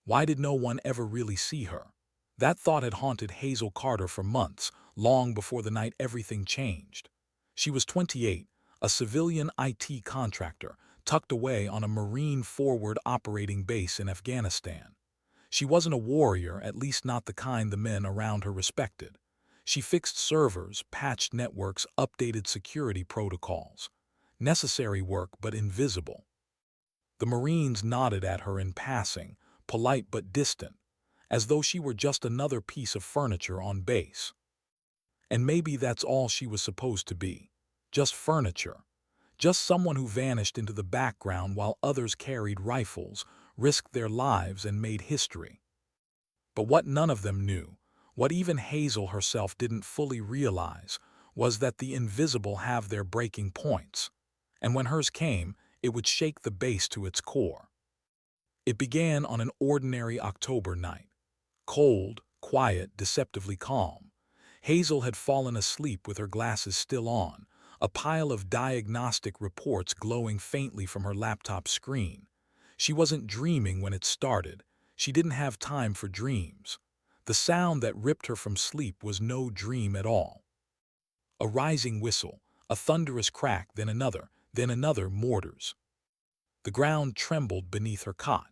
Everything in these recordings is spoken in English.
Why did no one ever really see her? That thought had haunted Hazel Carter for months, long before the night everything changed. She was 28, a civilian IT contractor, tucked away on a Marine forward operating base in Afghanistan. She wasn't a warrior, at least not the kind the men around her respected. She fixed servers, patched networks, updated security protocols. Necessary work, but invisible. The Marines nodded at her in passing, polite but distant, as though she were just another piece of furniture on base. And maybe that's all she was supposed to be. Just furniture. Just someone who vanished into the background while others carried rifles, risked their lives, and made history. But what none of them knew, what even Hazel herself didn't fully realize, was that the invisible have their breaking points. And when hers came, it would shake the base to its core. It began on an ordinary October night. Cold, quiet, deceptively calm. Hazel had fallen asleep with her glasses still on, a pile of diagnostic reports glowing faintly from her laptop screen. She wasn't dreaming when it started. She didn't have time for dreams. The sound that ripped her from sleep was no dream at all. A rising whistle, a thunderous crack, then another mortars. The ground trembled beneath her cot.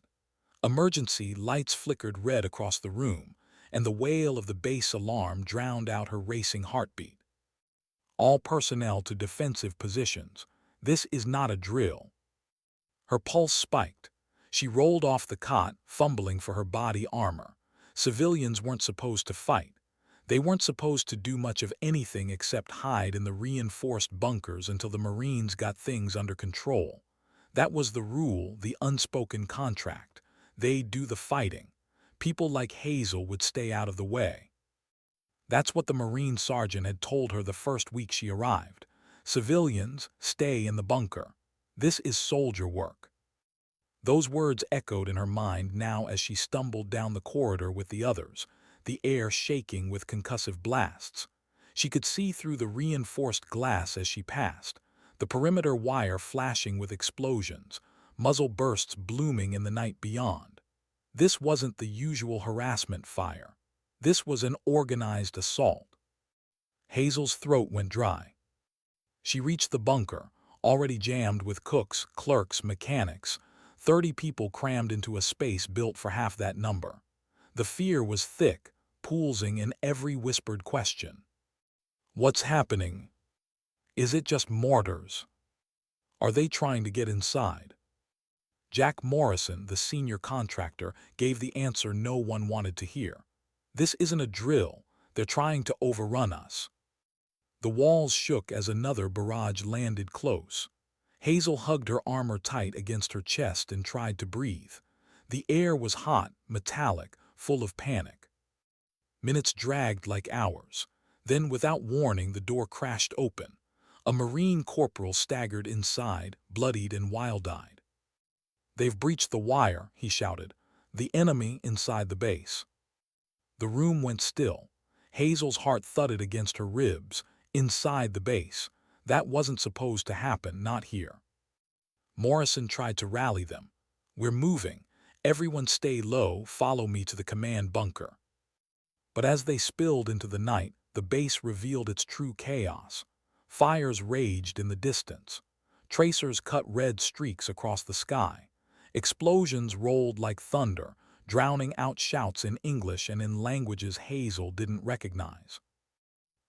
Emergency lights flickered red across the room, and the wail of the base alarm drowned out her racing heartbeat. All personnel to defensive positions. This is not a drill. Her pulse spiked. She rolled off the cot, fumbling for her body armor. Civilians weren't supposed to fight. They weren't supposed to do much of anything except hide in the reinforced bunkers until the Marines got things under control. That was the rule, the unspoken contract. They'd do the fighting. People like Hazel would stay out of the way. That's what the Marine sergeant had told her the first week she arrived. Civilians, stay in the bunker. This is soldier work. Those words echoed in her mind now as she stumbled down the corridor with the others, the air shaking with concussive blasts. She could see through the reinforced glass as she passed, the perimeter wire flashing with explosions, muzzle bursts blooming in the night beyond. This wasn't the usual harassment fire. This was an organized assault. Hazel's throat went dry. She reached the bunker, already jammed with cooks, clerks, mechanics, 30 people crammed into a space built for half that number. The fear was thick, pulsing in every whispered question. What's happening? Is it just mortars? Are they trying to get inside? Jack Morrison, the senior contractor, gave the answer no one wanted to hear. This isn't a drill. They're trying to overrun us. The walls shook as another barrage landed close. Hazel hugged her armor tight against her chest and tried to breathe. The air was hot, metallic, full of panic. Minutes dragged like hours. Then, without warning, the door crashed open. A Marine corporal staggered inside, bloodied and wild-eyed. "They've breached the wire," he shouted. "The enemy inside the base." The room went still. Hazel's heart thudded against her ribs. Inside the base. That wasn't supposed to happen, not here. Morrison tried to rally them. "We're moving. Everyone stay low, follow me to the command bunker." But as they spilled into the night, the base revealed its true chaos. Fires raged in the distance. Tracers cut red streaks across the sky. Explosions rolled like thunder, drowning out shouts in English and in languages Hazel didn't recognize.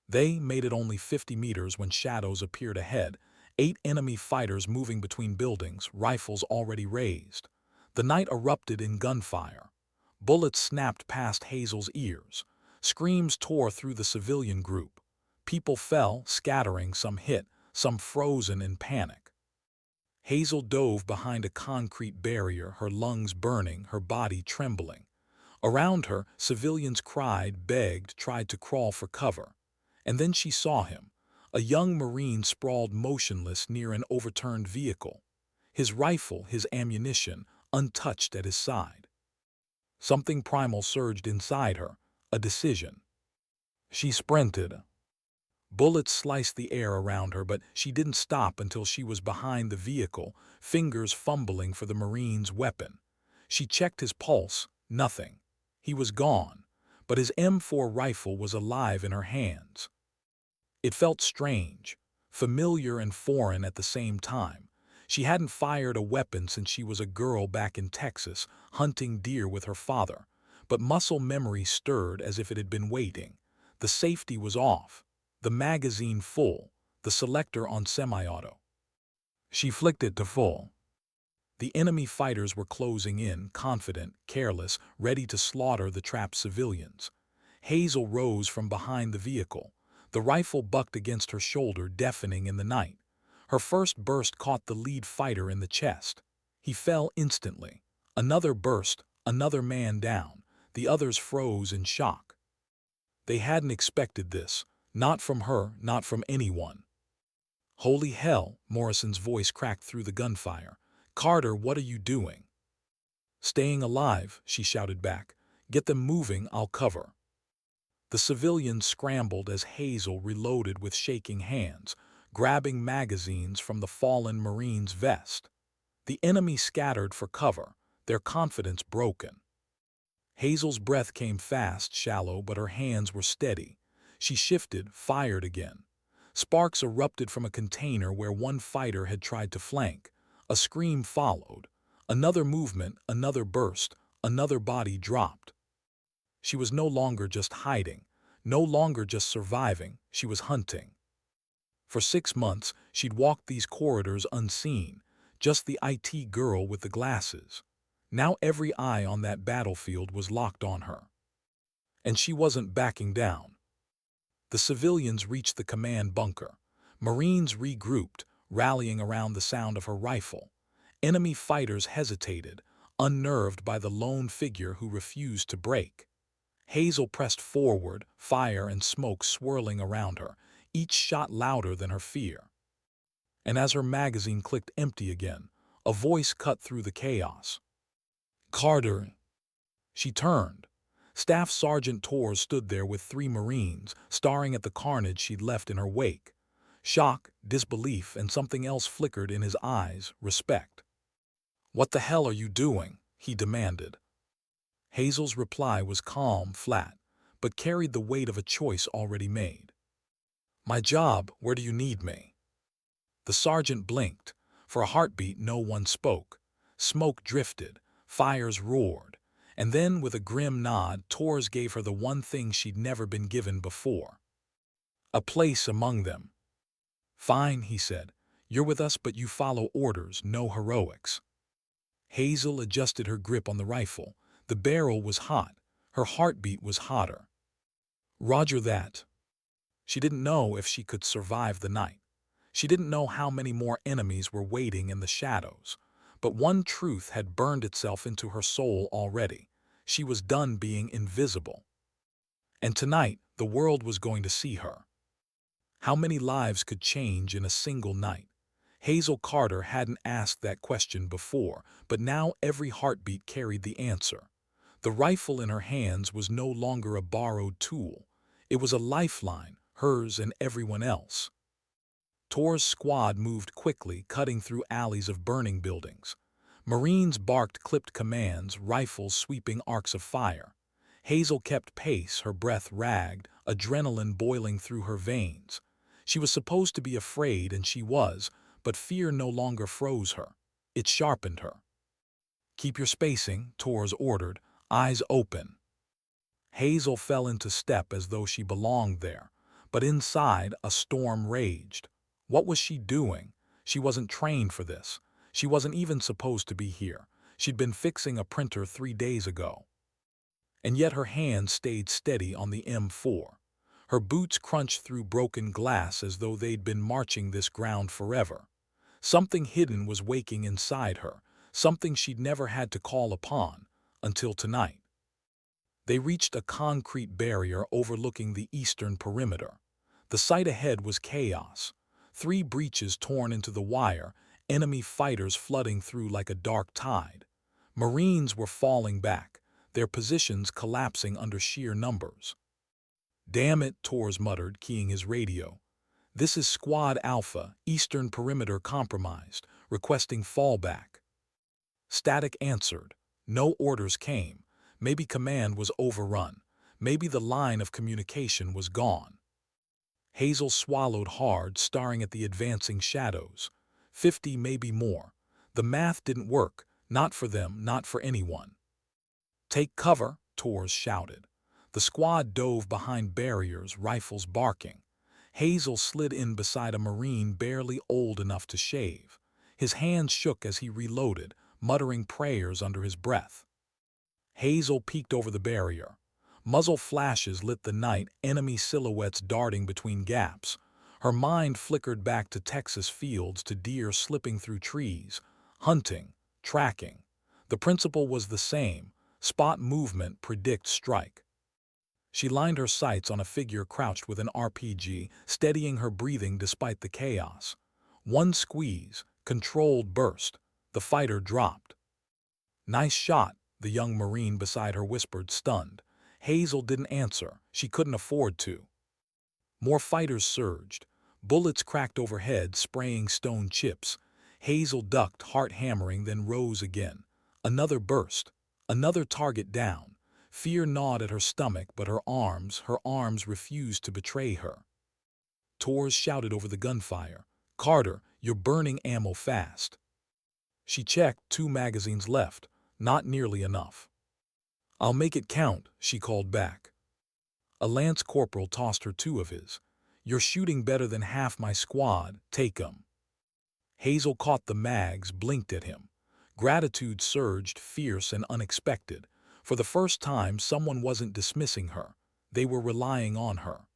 They made it only 50 meters when shadows appeared ahead, 8 enemy fighters moving between buildings, rifles already raised. The night erupted in gunfire. Bullets snapped past Hazel's ears. Screams tore through the civilian group. People fell, scattering, some hit, some frozen in panic. Hazel dove behind a concrete barrier, her lungs burning, her body trembling. Around her, civilians cried, begged, tried to crawl for cover. And then she saw him, a young Marine sprawled motionless near an overturned vehicle. His rifle, his ammunition, untouched at his side. Something primal surged inside her, a decision. She sprinted. Bullets sliced the air around her, but she didn't stop until she was behind the vehicle, fingers fumbling for the Marine's weapon. She checked his pulse, Nothing. He was gone, but his M4 rifle was alive in her hands. It felt strange, familiar and foreign at the same time. She hadn't fired a weapon since she was a girl back in Texas, hunting deer with her father, but muscle memory stirred as if it had been waiting. The safety was off, the magazine full, the selector on semi-auto. She flicked it to full. The enemy fighters were closing in, confident, careless, ready to slaughter the trapped civilians. Hazel rose from behind the vehicle. The rifle bucked against her shoulder, deafening in the night. Her first burst caught the lead fighter in the chest. He fell instantly. Another burst, another man down. The others froze in shock. They hadn't expected this. Not from her, not from anyone. "Holy hell," Morrison's voice cracked through the gunfire. "Carter, what are you doing?" "Staying alive," she shouted back. "Get them moving, I'll cover." The civilians scrambled as Hazel reloaded with shaking hands, grabbing magazines from the fallen Marine's vest. The enemy scattered for cover, their confidence broken. Hazel's breath came fast, shallow, but her hands were steady. She shifted, fired again. Sparks erupted from a container where one fighter had tried to flank. A scream followed. Another movement, another burst, another body dropped. She was no longer just hiding, no longer just surviving, she was hunting. For 6 months, she'd walked these corridors unseen, just the IT girl with the glasses. Now every eye on that battlefield was locked on her. And she wasn't backing down. The civilians reached the command bunker. Marines regrouped, rallying around the sound of her rifle. Enemy fighters hesitated, unnerved by the lone figure who refused to break. Hazel pressed forward, fire and smoke swirling around her, each shot louder than her fear. And as her magazine clicked empty again, a voice cut through the chaos. "Carter." She turned. Staff Sergeant Torres stood there with 3 Marines, staring at the carnage she'd left in her wake. Shock, disbelief, and something else flickered in his eyes, respect. "What the hell are you doing?" he demanded. Hazel's reply was calm, flat, but carried the weight of a choice already made. "My job, where do you need me?" The sergeant blinked. For a heartbeat, no one spoke. Smoke drifted, fires roared, and then, with a grim nod, Torres gave her the one thing she'd never been given before. A place among them. "Fine," he said. "You're with us, but you follow orders, no heroics." Hazel adjusted her grip on the rifle. The barrel was hot. Her heartbeat was hotter. "Roger that." She didn't know if she could survive the night. She didn't know how many more enemies were waiting in the shadows. But one truth had burned itself into her soul already. She was done being invisible. And tonight, the world was going to see her. How many lives could change in a single night? Hazel Carter hadn't asked that question before, but now every heartbeat carried the answer. The rifle in her hands was no longer a borrowed tool. It was a lifeline, hers and everyone else. Torres' squad moved quickly, cutting through alleys of burning buildings. Marines barked clipped commands, rifles sweeping arcs of fire. Hazel kept pace, her breath ragged, adrenaline boiling through her veins. She was supposed to be afraid, and she was, but fear no longer froze her. It sharpened her. "Keep your spacing," Torres ordered, eyes open. Hazel fell into step as though she belonged there, but inside a storm raged. What was she doing? She wasn't trained for this. She wasn't even supposed to be here. She'd been fixing a printer 3 days ago. And yet her hands stayed steady on the M4. Her boots crunched through broken glass as though they'd been marching this ground forever. Something hidden was waking inside her, something she'd never had to call upon, until tonight. They reached a concrete barrier overlooking the eastern perimeter. The sight ahead was chaos. 3 breaches torn into the wire, enemy fighters flooding through like a dark tide. Marines were falling back, their positions collapsing under sheer numbers. "Damn it," Torres muttered, keying his radio. "This is Squad Alpha, eastern perimeter compromised, requesting fallback." Static answered. No orders came. Maybe command was overrun. Maybe the line of communication was gone. Hazel swallowed hard, staring at the advancing shadows. 50, maybe more. The math didn't work. Not for them, not for anyone. "Take cover," Torres shouted. The squad dove behind barriers, rifles barking. Hazel slid in beside a Marine barely old enough to shave. His hands shook as he reloaded, muttering prayers under his breath. Hazel peeked over the barrier. Muzzle flashes lit the night, enemy silhouettes darting between gaps. Her mind flickered back to Texas fields, to deer slipping through trees. Hunting, tracking. The principle was the same. Spot movement, predict strike. She lined her sights on a figure crouched with an RPG, steadying her breathing despite the chaos. One squeeze, controlled burst. The fighter dropped. "Nice shot," the young Marine beside her whispered, stunned. Hazel didn't answer. She couldn't afford to. More fighters surged. Bullets cracked overhead, spraying stone chips. Hazel ducked, heart hammering, then rose again. Another burst. Another target down. Fear gnawed at her stomach, but her arms refused to betray her. Torres shouted over the gunfire, "Carter, you're burning ammo fast." She checked, 2 magazines left. Not nearly enough. "I'll make it count," she called back. A lance corporal tossed her 2 of his. "You're shooting better than half my squad, take 'em." Hazel caught the mags, blinked at him. Gratitude surged, fierce and unexpected. For the first time, someone wasn't dismissing her. They were relying on her.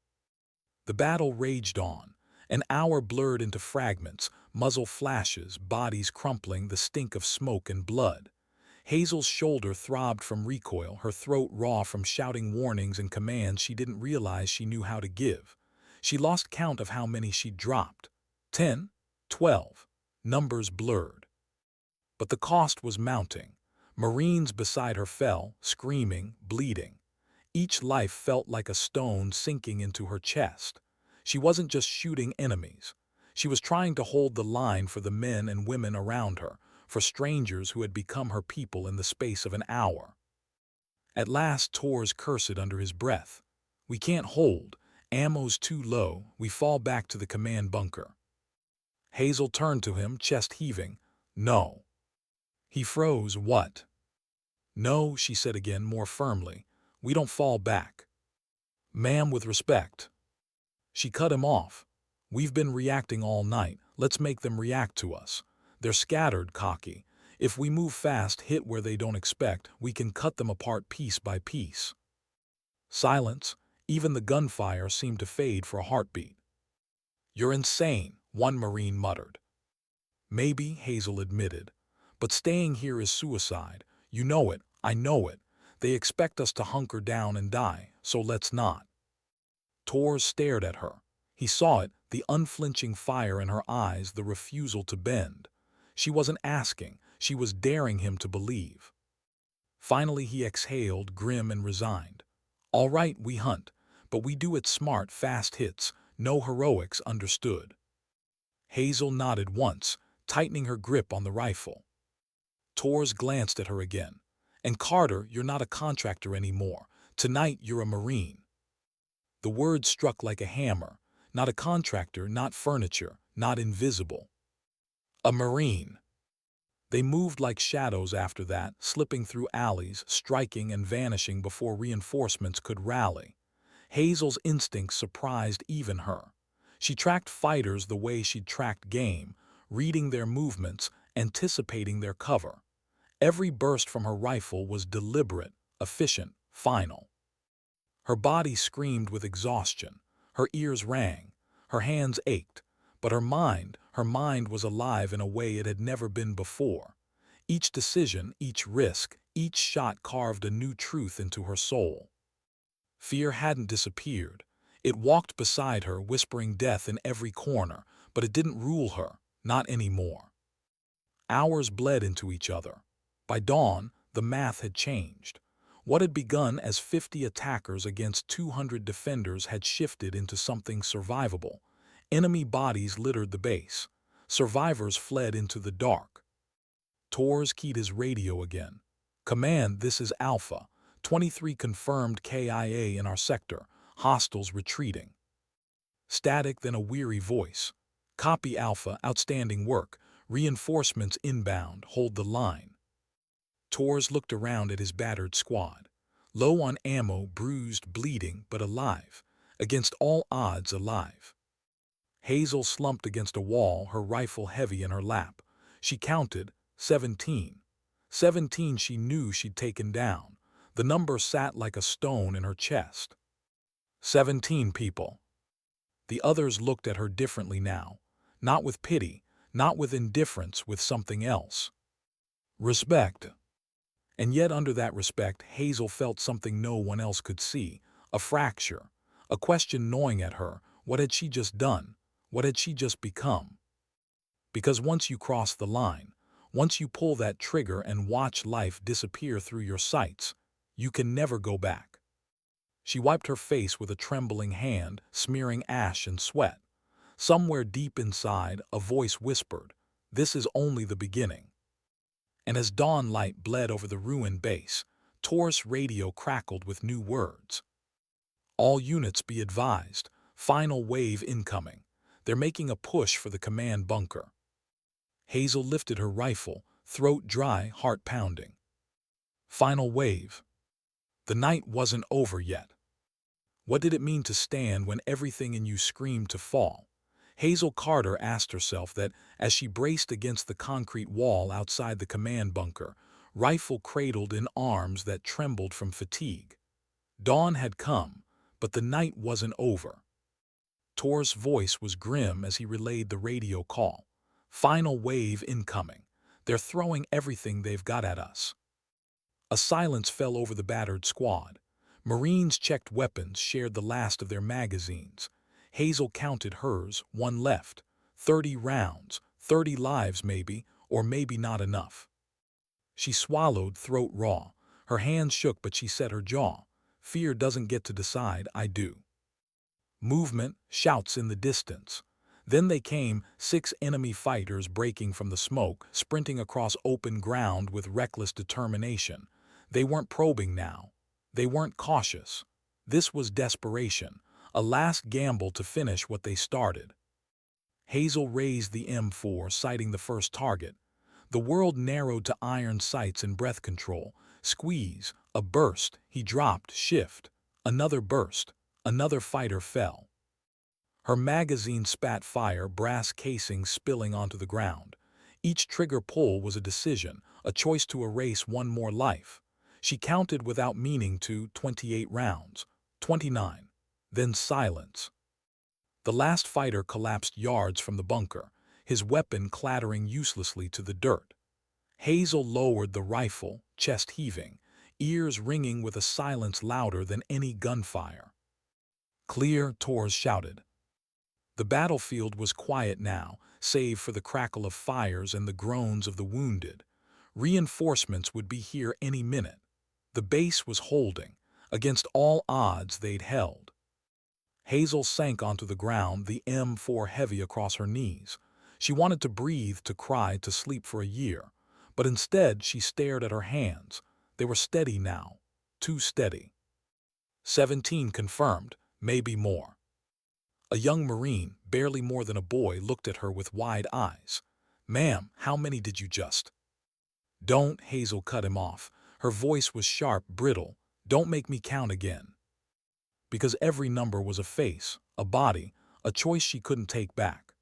The battle raged on. An hour blurred into fragments, muzzle flashes, bodies crumpling, the stink of smoke and blood. Hazel's shoulder throbbed from recoil, her throat raw from shouting warnings and commands she didn't realize she knew how to give. She lost count of how many she'd dropped. 10, 12. Numbers blurred. But the cost was mounting. Marines beside her fell, screaming, bleeding. Each life felt like a stone sinking into her chest. She wasn't just shooting enemies. She was trying to hold the line for the men and women around her, for strangers who had become her people in the space of an hour. At last, Torres cursed under his breath. "We can't hold. Ammo's too low. We fall back to the command bunker." Hazel turned to him, chest heaving. "No." He froze. "What?" "No," she said again, more firmly. "We don't fall back." "Ma'am, with respect." She cut him off. "We've been reacting all night. Let's make them react to us. They're scattered, cocky. If we move fast, hit where they don't expect, we can cut them apart piece by piece." Silence. Even the gunfire seemed to fade for a heartbeat. "You're insane," one Marine muttered. "Maybe," Hazel admitted. "But staying here is suicide. You know it. I know it. They expect us to hunker down and die, so let's not." Torres stared at her. He saw it, the unflinching fire in her eyes, the refusal to bend. She wasn't asking, she was daring him to believe. Finally he exhaled, grim and resigned. "All right, we hunt, but we do it smart, fast hits, no heroics, understood?" Hazel nodded once, tightening her grip on the rifle. Torres glanced at her again. "And Carter, you're not a contractor anymore. Tonight you're a Marine." The word struck like a hammer. Not a contractor, not furniture, not invisible. A Marine. They moved like shadows after that, slipping through alleys, striking and vanishing before reinforcements could rally. Hazel's instincts surprised even her. She tracked fighters the way she'd tracked game, reading their movements, anticipating their cover. Every burst from her rifle was deliberate, efficient, final. Her body screamed with exhaustion. Her ears rang. Her hands ached. But her mind was alive in a way it had never been before. Each decision, each risk, each shot carved a new truth into her soul. Fear hadn't disappeared. It walked beside her, whispering death in every corner, but it didn't rule her, not anymore. Hours bled into each other. By dawn, the math had changed. What had begun as 50 attackers against 200 defenders had shifted into something survivable. Enemy bodies littered the base. Survivors fled into the dark. Torres keyed his radio again. "Command, this is Alpha. 23 confirmed KIA in our sector, hostiles retreating. Static, then a weary voice. Copy Alpha, outstanding work. Reinforcements inbound, hold the line. Torres looked around at his battered squad. Low on ammo, bruised, bleeding, but alive. Against all odds, alive. Hazel slumped against a wall, her rifle heavy in her lap. She counted 17. 17 she knew she'd taken down. The number sat like a stone in her chest. 17 people. The others looked at her differently now. Not with pity, not with indifference, with something else. Respect. And yet under that respect, Hazel felt something no one else could see. A fracture. A question gnawing at her. What had she just done? What had she just become? Because once you cross the line, once you pull that trigger and watch life disappear through your sights, you can never go back. She wiped her face with a trembling hand, smearing ash and sweat. Somewhere deep inside, a voice whispered, "This is only the beginning." And as dawn light bled over the ruined base, Torres radio crackled with new words. "All units be advised, final wave incoming. They're making a push for the command bunker." Hazel lifted her rifle, throat dry, heart pounding. Final wave. The night wasn't over yet. What did it mean to stand when everything in you screamed to fall? Hazel Carter asked herself that as she braced against the concrete wall outside the command bunker, rifle cradled in arms that trembled from fatigue. Dawn had come, but the night wasn't over. Torres' voice was grim as he relayed the radio call. "Final wave incoming. They're throwing everything they've got at us." A silence fell over the battered squad. Marines checked weapons, shared the last of their magazines. Hazel counted hers, one left. 30 rounds, 30 lives maybe, or maybe not enough. She swallowed, throat raw. Her hands shook, but she set her jaw. Fear doesn't get to decide, I do. Movement, shouts in the distance. Then they came, 6 enemy fighters breaking from the smoke, sprinting across open ground with reckless determination. They weren't probing now. They weren't cautious. This was desperation, a last gamble to finish what they started. Hazel raised the M4, sighting the first target. The world narrowed to iron sights and breath control. Squeeze, a burst, he dropped, shift. Another burst, another fighter fell. Her magazine spat fire, brass casings spilling onto the ground. Each trigger pull was a decision, a choice to erase one more life. She counted without meaning to 28 rounds, 29, then silence. The last fighter collapsed yards from the bunker, his weapon clattering uselessly to the dirt. Hazel lowered the rifle, chest heaving, ears ringing with a silence louder than any gunfire. "Clear," Torres shouted. The battlefield was quiet now, save for the crackle of fires and the groans of the wounded. Reinforcements would be here any minute. The base was holding. Against all odds, they'd held. Hazel sank onto the ground, the M4 heavy across her knees. She wanted to breathe, to cry, to sleep for a year. But instead, she stared at her hands. They were steady now. Too steady. 17 confirmed, maybe more. A young Marine, barely more than a boy, looked at her with wide eyes. "Ma'am, how many did you just—" "Don't," Hazel cut him off. Her voice was sharp, brittle. "Don't make me count again." Because every number was a face, a body, a choice she couldn't take back.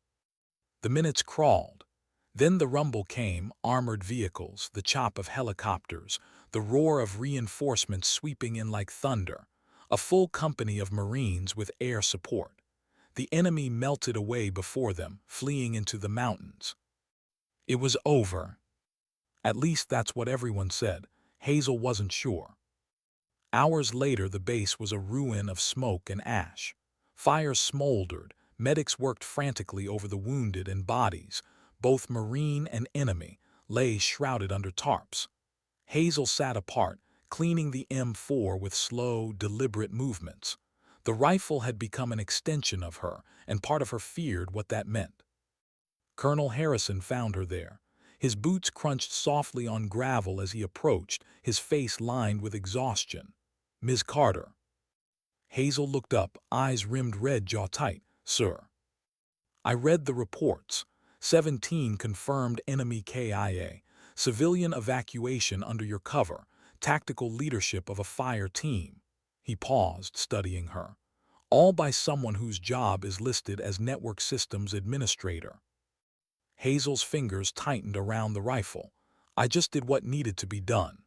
The minutes crawled. Then the rumble came, armored vehicles, the chop of helicopters, the roar of reinforcements sweeping in like thunder. A full company of Marines with air support. The enemy melted away before them, fleeing into the mountains. It was over. At least that's what everyone said. Hazel wasn't sure. Hours later, the base was a ruin of smoke and ash. Fires smoldered. Medics worked frantically over the wounded, and bodies, both Marine and enemy, lay shrouded under tarps. Hazel sat apart, cleaning the M4 with slow, deliberate movements. The rifle had become an extension of her, and part of her feared what that meant. Colonel Harrison found her there. His boots crunched softly on gravel as he approached, his face lined with exhaustion. "Ms. Carter." Hazel looked up, eyes rimmed red, jaw tight. "Sir." "I read the reports. 17 confirmed enemy KIA. Civilian evacuation under your cover. Tactical leadership of a fire team." He paused, studying her. "All by someone whose job is listed as Network Systems Administrator." Hazel's fingers tightened around the rifle. "I just did what needed to be done."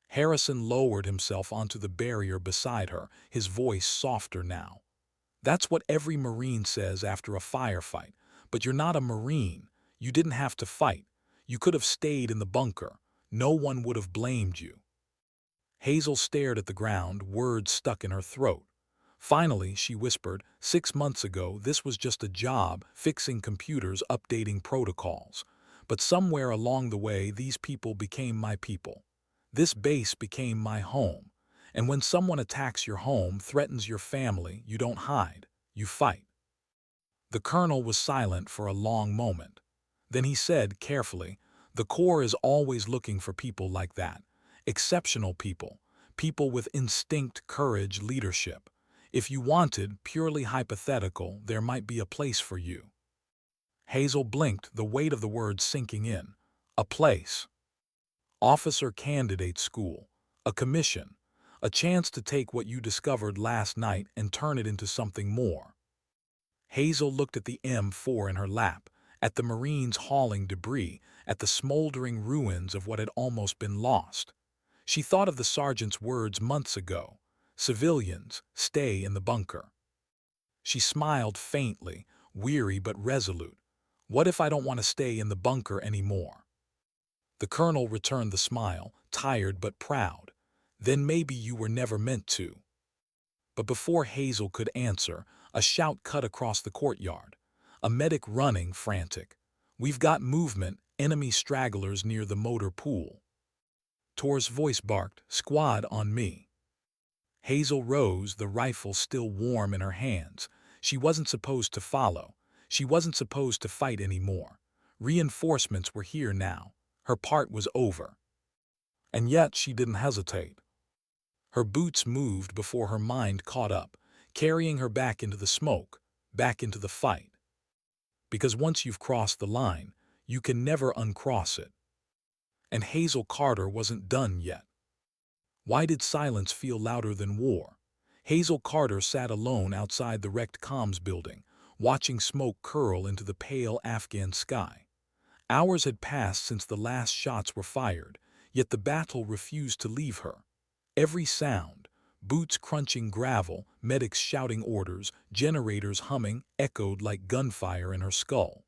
Harrison lowered himself onto the barrier beside her, his voice softer now. "That's what every Marine says after a firefight. But you're not a Marine. You didn't have to fight. You could have stayed in the bunker. No one would have blamed you." Hazel stared at the ground, words stuck in her throat. Finally, she whispered, "6 months ago, this was just a job, fixing computers, updating protocols. But somewhere along the way, these people became my people. This base became my home. And when someone attacks your home, threatens your family, you don't hide. You fight." The colonel was silent for a long moment. Then he said carefully, "The Corps is always looking for people like that. Exceptional people. People with instinct, courage, leadership. If you wanted, purely hypothetical, there might be a place for you." Hazel blinked, the weight of the words sinking in. "A place." "Officer Candidate School. A commission. A chance to take what you discovered last night and turn it into something more." Hazel looked at the M4 in her lap, at the Marines hauling debris, at the smoldering ruins of what had almost been lost. She thought of the sergeant's words months ago. "Civilians, stay in the bunker." She smiled faintly, weary but resolute. "What if I don't want to stay in the bunker anymore?" The colonel returned the smile, tired but proud. "Then maybe you were never meant to." But before Hazel could answer, a shout cut across the courtyard. A medic running, frantic. "We've got movement, enemy stragglers near the motor pool." Torres' voice barked, "Squad on me." Hazel rose, the rifle still warm in her hands. She wasn't supposed to follow. She wasn't supposed to fight anymore. Reinforcements were here now. Her part was over. And yet she didn't hesitate. Her boots moved before her mind caught up, carrying her back into the smoke, back into the fight. Because once you've crossed the line, you can never uncross it. And Hazel Carter wasn't done yet. Why did silence feel louder than war? Hazel Carter sat alone outside the wrecked comms building, watching smoke curl into the pale Afghan sky. Hours had passed since the last shots were fired, yet the battle refused to leave her. Every sound, boots crunching gravel, medics shouting orders, generators humming, echoed like gunfire in her skull.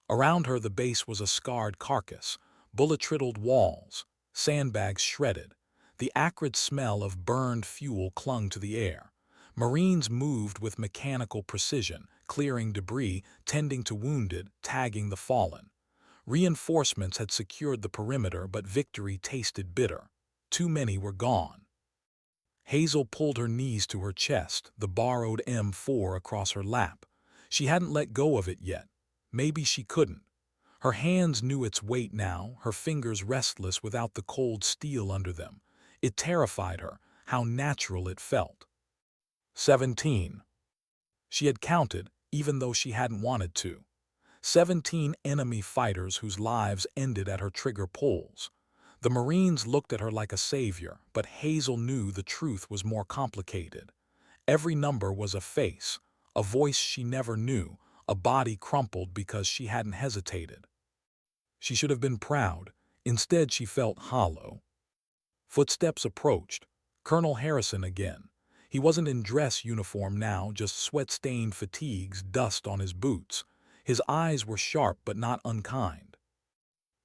Around her the base was a scarred carcass, bullet-riddled walls, sandbags shredded. The acrid smell of burned fuel clung to the air. Marines moved with mechanical precision, clearing debris, tending to wounded, tagging the fallen. Reinforcements had secured the perimeter, but victory tasted bitter. Too many were gone. Hazel pulled her knees to her chest, the borrowed M4 across her lap. She hadn't let go of it yet. Maybe she couldn't. Her hands knew its weight now, her fingers restless without the cold steel under them. It terrified her, how natural it felt. 17. She had counted, even though she hadn't wanted to. 17 enemy fighters whose lives ended at her trigger pulls. The Marines looked at her like a savior, but Hazel knew the truth was more complicated. Every number was a face, a voice she never knew, a body crumpled because she hadn't hesitated. She should have been proud. Instead, she felt hollow. Footsteps approached. Colonel Harrison again. He wasn't in dress uniform now, just sweat-stained fatigues, dust on his boots. His eyes were sharp but not unkind.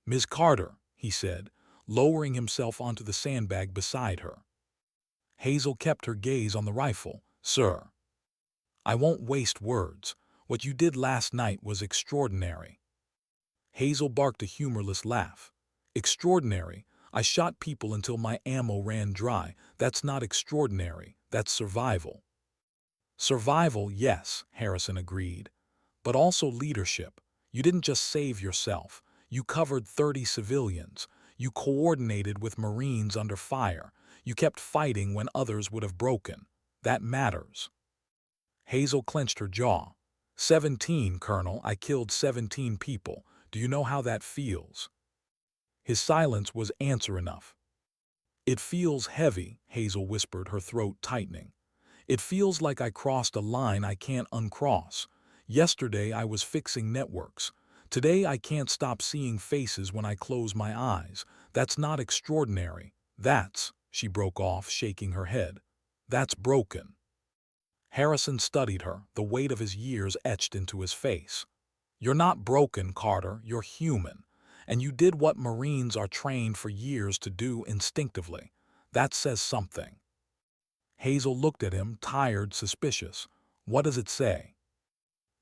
"Ms. Carter," he said, lowering himself onto the sandbag beside her. Hazel kept her gaze on the rifle. "Sir." "I won't waste words. What you did last night was extraordinary." Hazel barked a humorless laugh. "Extraordinary? I shot people until my ammo ran dry. That's not extraordinary. That's survival." "Survival, yes," Harrison agreed. "But also leadership. You didn't just save yourself. You covered 30 civilians. You coordinated with Marines under fire. You kept fighting when others would have broken. That matters. Hazel clenched her jaw. 17, Colonel. I killed 17 people. Do you know how that feels? His silence was answer enough. It feels heavy, Hazel whispered, her throat tightening. It feels like I crossed a line I can't uncross. Yesterday I was fixing networks. Today I can't stop seeing faces when I close my eyes. That's not extraordinary. She broke off, shaking her head. That's broken. Harrison studied her, the weight of his years etched into his face. You're not broken, Carter, you're human. And you did what Marines are trained for years to do instinctively. That says something. Hazel looked at him, tired, suspicious. What does it say?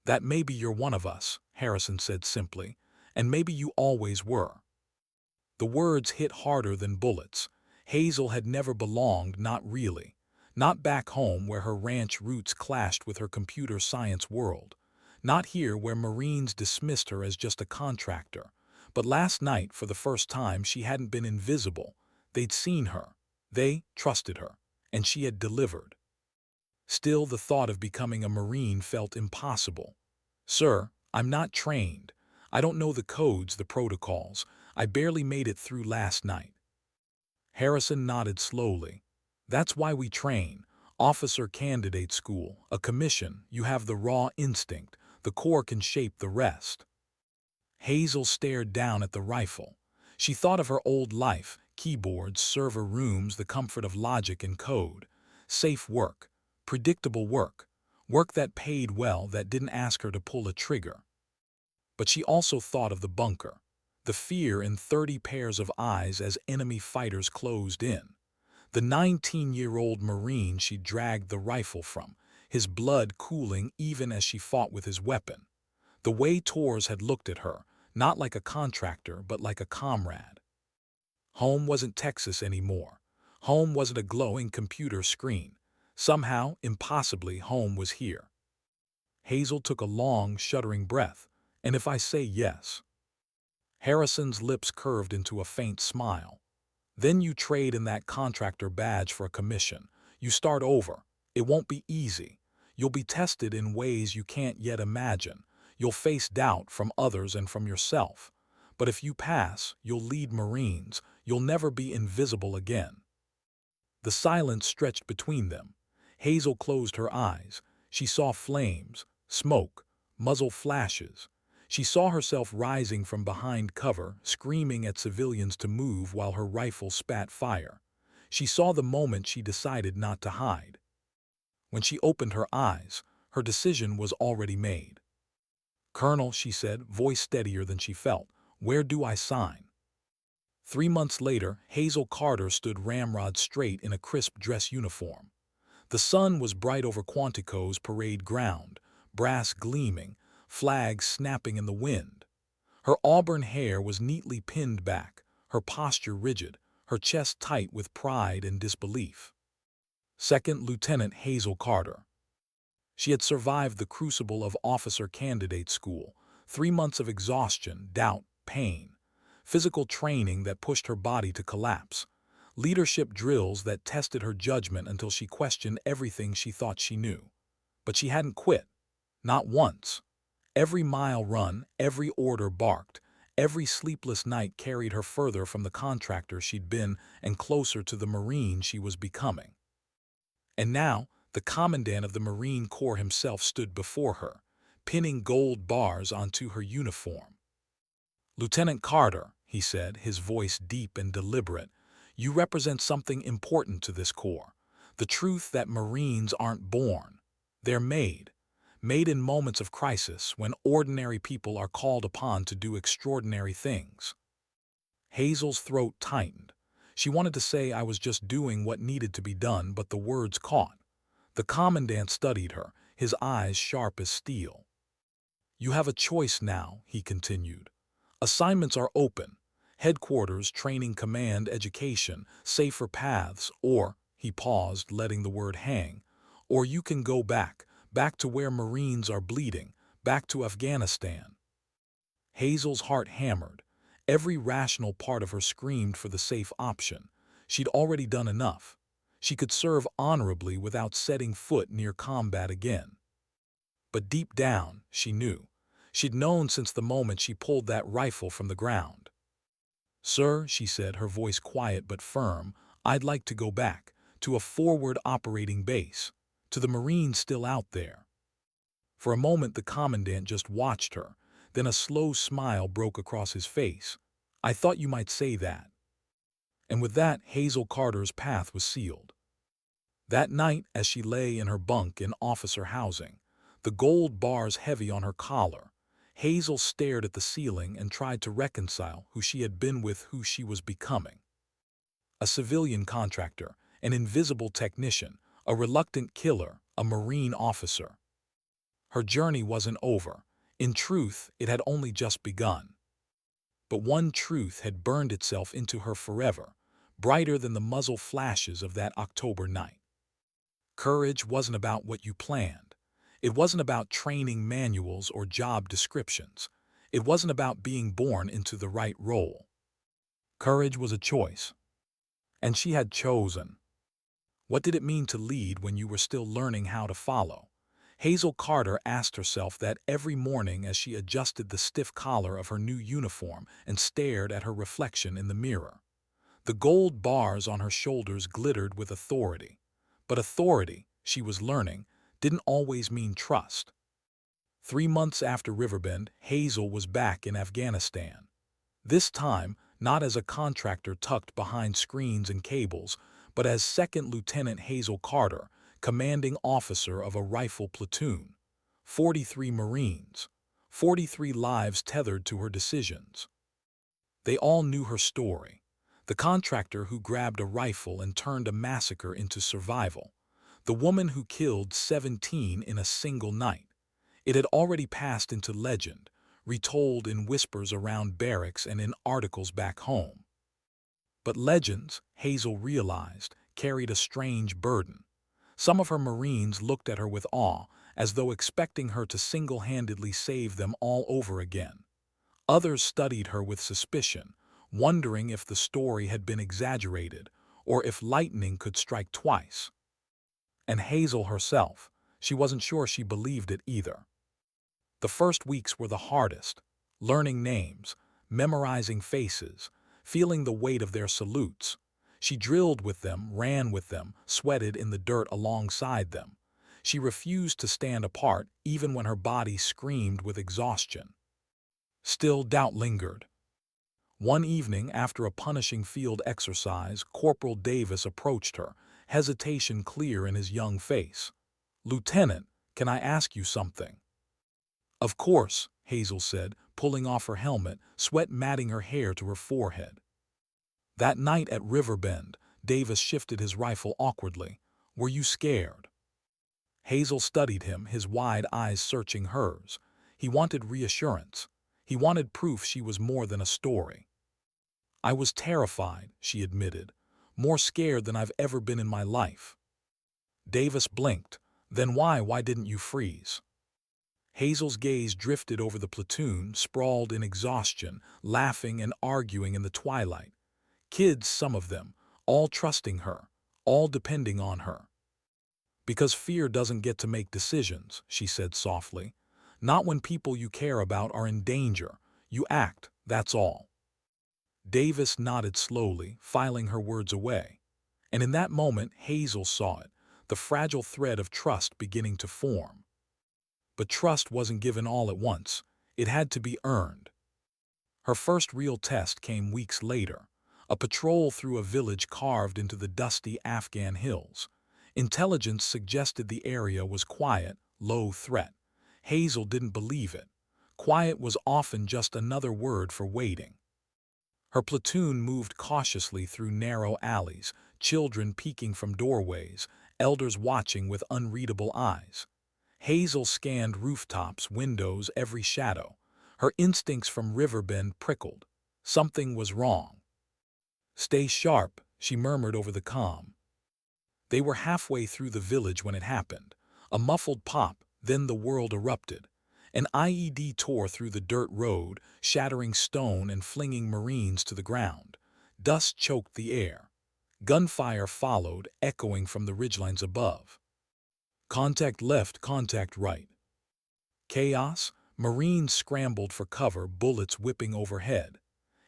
That maybe you're one of us, Harrison said simply, and maybe you always were. The words hit harder than bullets. Hazel had never belonged, not really. Not back home where her ranch roots clashed with her computer science world. Not here where Marines dismissed her as just a contractor. But last night, for the first time, she hadn't been invisible. They'd seen her. They trusted her. And she had delivered. Still, the thought of becoming a Marine felt impossible. Sir, I'm not trained. I don't know the codes, the protocols. I barely made it through last night. Harrison nodded slowly. That's why we train. Officer candidate school, a commission. You have the raw instinct. The Corps can shape the rest. Hazel stared down at the rifle. She thought of her old life, keyboards, server rooms, the comfort of logic and code. Safe work, predictable work, work that paid well, that didn't ask her to pull a trigger. But she also thought of the bunker, the fear in 30 pairs of eyes as enemy fighters closed in. The 19-year-old Marine she dragged the rifle from, his blood cooling even as she fought with his weapon. The way Torres had looked at her, not like a contractor, but like a comrade. Home wasn't Texas anymore. Home wasn't a glowing computer screen. Somehow, impossibly, home was here. Hazel took a long, shuddering breath. And if I say yes? Harrison's lips curved into a faint smile. Then you trade in that contractor badge for a commission. You start over. It won't be easy. You'll be tested in ways you can't yet imagine. You'll face doubt from others and from yourself. But if you pass, you'll lead Marines. You'll never be invisible again. The silence stretched between them. Hazel closed her eyes. She saw flames, smoke, muzzle flashes. She saw herself rising from behind cover, screaming at civilians to move while her rifle spat fire. She saw the moment she decided not to hide. When she opened her eyes, her decision was already made. Colonel, she said, voice steadier than she felt, where do I sign? 3 months later, Hazel Carter stood ramrod straight in a crisp dress uniform. The sun was bright over Quantico's parade ground, brass gleaming, flags snapping in the wind. Her auburn hair was neatly pinned back, her posture rigid, her chest tight with pride and disbelief. Second Lieutenant Hazel Carter. She had survived the crucible of officer candidate school, 3 months of exhaustion, doubt, pain, physical training that pushed her body to collapse, leadership drills that tested her judgment until she questioned everything she thought she knew. But she hadn't quit. Not once. Every mile run, every order barked, every sleepless night carried her further from the contractor she'd been and closer to the Marine she was becoming. And now, the commandant of the Marine Corps himself stood before her, pinning gold bars onto her uniform. Lieutenant Carter, he said, his voice deep and deliberate, you represent something important to this Corps. The truth that Marines aren't born. They're made. Made in moments of crisis when ordinary people are called upon to do extraordinary things. Hazel's throat tightened. She wanted to say I was just doing what needed to be done, but the words caught. The commandant studied her, his eyes sharp as steel. You have a choice now, he continued. Assignments are open. Headquarters, training, command, education, safer paths, or, he paused, letting the word hang, or you can go back to where Marines are bleeding, back to Afghanistan. Hazel's heart hammered. Every rational part of her screamed for the safe option. She'd already done enough. She could serve honorably without setting foot near combat again. But deep down, she knew. She'd known since the moment she pulled that rifle from the ground. "Sir," she said, her voice quiet but firm, "I'd like to go back, to a forward operating base, to the Marines still out there." For a moment the commandant just watched her, then a slow smile broke across his face. "I thought you might say that." And with that, Hazel Carter's path was sealed. That night, as she lay in her bunk in officer housing, the gold bars heavy on her collar, Hazel stared at the ceiling and tried to reconcile who she had been with who she was becoming. A civilian contractor, an invisible technician, a reluctant killer, a Marine officer. Her journey wasn't over. In truth, it had only just begun. But one truth had burned itself into her forever, brighter than the muzzle flashes of that October night. Courage wasn't about what you planned. It wasn't about training manuals or job descriptions. It wasn't about being born into the right role. Courage was a choice. And she had chosen. What did it mean to lead when you were still learning how to follow? Hazel Carter asked herself that every morning as she adjusted the stiff collar of her new uniform and stared at her reflection in the mirror. The gold bars on her shoulders glittered with authority. But authority, she was learning, didn't always mean trust. 3 months after Riverbend, Hazel was back in Afghanistan. This time, not as a contractor tucked behind screens and cables, but as Second Lieutenant Hazel Carter, commanding officer of a rifle platoon. 43 Marines. 43 lives tethered to her decisions. They all knew her story. The contractor who grabbed a rifle and turned a massacre into survival. The woman who killed 17 in a single night. It had already passed into legend, retold in whispers around barracks and in articles back home. But legends, Hazel realized, carried a strange burden. Some of her Marines looked at her with awe, as though expecting her to single-handedly save them all over again. Others studied her with suspicion, wondering if the story had been exaggerated, or if lightning could strike twice. And Hazel herself, she wasn't sure she believed it either. The first weeks were the hardest, learning names, memorizing faces, feeling the weight of their salutes. She drilled with them, ran with them, sweated in the dirt alongside them. She refused to stand apart even when her body screamed with exhaustion. Still, doubt lingered. One evening, after a punishing field exercise, Corporal Davis approached her, hesitation clear in his young face. "Lieutenant, can I ask you something?" "Of course," Hazel said, pulling off her helmet, sweat matting her hair to her forehead. That night at Riverbend, Davis shifted his rifle awkwardly. "Were you scared?" Hazel studied him, his wide eyes searching hers. He wanted reassurance. He wanted proof she was more than a story. "I was terrified," she admitted. "More scared than I've ever been in my life." Davis blinked. "Then why didn't you freeze?" Hazel's gaze drifted over the platoon, sprawled in exhaustion, laughing and arguing in the twilight. Kids, some of them, all trusting her, all depending on her. "Because fear doesn't get to make decisions," she said softly. "Not when people you care about are in danger. You act, that's all." Davis nodded slowly, filing her words away. And in that moment, Hazel saw it, the fragile thread of trust beginning to form. But trust wasn't given all at once. It had to be earned. Her first real test came weeks later. A patrol through a village carved into the dusty Afghan hills. Intelligence suggested the area was quiet, low threat. Hazel didn't believe it. Quiet was often just another word for waiting. Her platoon moved cautiously through narrow alleys, children peeking from doorways, elders watching with unreadable eyes. Hazel scanned rooftops, windows, every shadow. Her instincts from Riverbend prickled. Something was wrong. "Stay sharp," she murmured over the comm. They were halfway through the village when it happened. A muffled pop, then the world erupted. An IED tore through the dirt road, shattering stone and flinging Marines to the ground. Dust choked the air. Gunfire followed, echoing from the ridgelines above. Contact left, contact right. Chaos. Marines scrambled for cover, bullets whipping overhead.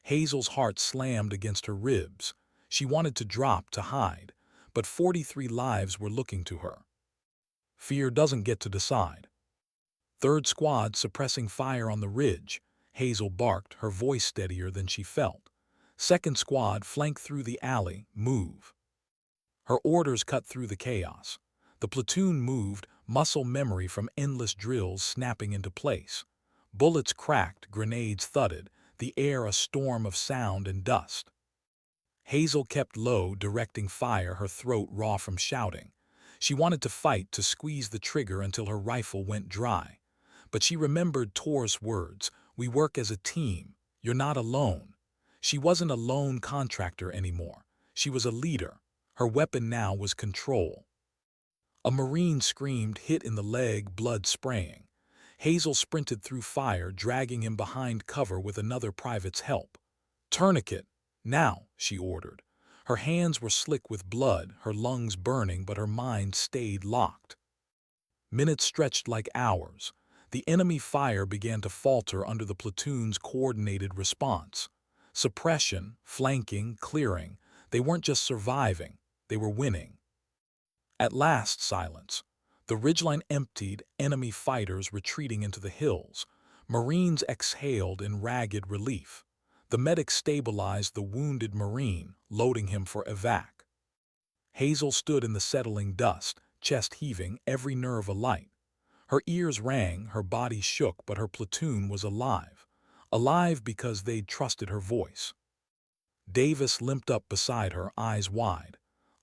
Hazel's heart slammed against her ribs. She wanted to drop, to hide, but 43 lives were looking to her. Fear doesn't get to decide. Third squad suppressing fire on the ridge. Hazel barked, her voice steadier than she felt. Second squad flank through the alley, move. Her orders cut through the chaos. The platoon moved, muscle memory from endless drills snapping into place. Bullets cracked, grenades thudded, the air a storm of sound and dust. Hazel kept low, directing fire, her throat raw from shouting. She wanted to fight, to squeeze the trigger until her rifle went dry. But she remembered Torres' words, "We work as a team. You're not alone." She wasn't a lone contractor anymore. She was a leader. Her weapon now was control. A Marine screamed, hit in the leg, blood spraying. Hazel sprinted through fire, dragging him behind cover with another private's help. "Tourniquet, now," she ordered. Her hands were slick with blood, her lungs burning, but her mind stayed locked. Minutes stretched like hours. The enemy fire began to falter under the platoon's coordinated response. Suppression, flanking, clearing. They weren't just surviving, they were winning. At last, silence. The ridgeline emptied, enemy fighters retreating into the hills. Marines exhaled in ragged relief. The medic stabilized the wounded Marine, loading him for evac. Hazel stood in the settling dust, chest heaving, every nerve alight. Her ears rang, her body shook, but her platoon was alive. Alive because they'd trusted her voice. Davis limped up beside her, eyes wide.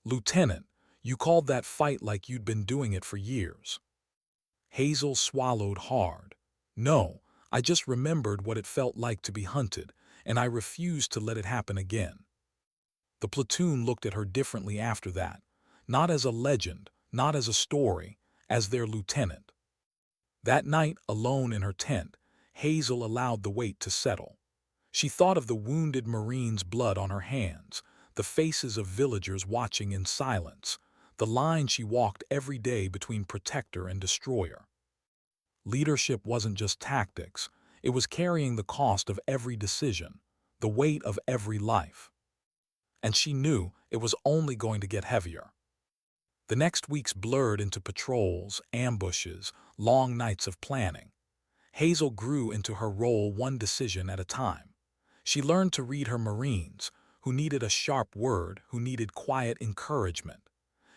"Lieutenant, you called that fight like you'd been doing it for years." Hazel swallowed hard. "No, I just remembered what it felt like to be hunted, and I refused to let it happen again." The platoon looked at her differently after that, not as a legend, not as a story, as their lieutenant. That night, alone in her tent, Hazel allowed the weight to settle. She thought of the wounded Marine's blood on her hands, the faces of villagers watching in silence, the line she walked every day between protector and destroyer. Leadership wasn't just tactics, it was carrying the cost of every decision, the weight of every life. And she knew it was only going to get heavier. The next weeks blurred into patrols, ambushes, long nights of planning. Hazel grew into her role, one decision at a time. She learned to read her Marines, who needed a sharp word, who needed quiet encouragement.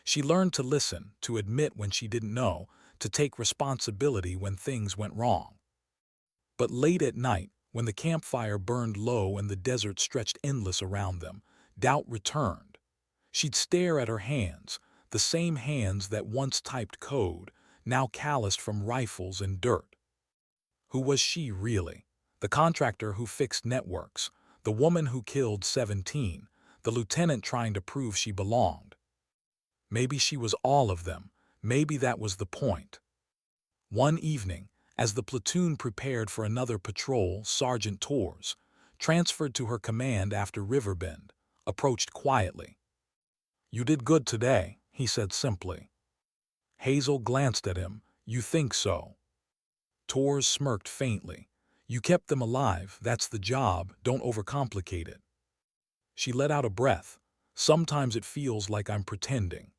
She learned to listen, to admit when she didn't know, to take responsibility when things went wrong. But late at night, when the campfire burned low and the desert stretched endless around them, doubt returned. She'd stare at her hands, the same hands that once typed code, now calloused from rifles and dirt. Who was she really? The contractor who fixed networks, the woman who killed 17, the lieutenant trying to prove she belonged. Maybe she was all of them, maybe that was the point. One evening, as the platoon prepared for another patrol, Sergeant Torres, transferred to her command after Riverbend, approached quietly. "You did good today," he said simply. Hazel glanced at him. "You think so?" Torres smirked faintly. "You kept them alive, that's the job, don't overcomplicate it." She let out a breath. "Sometimes it feels like I'm pretending."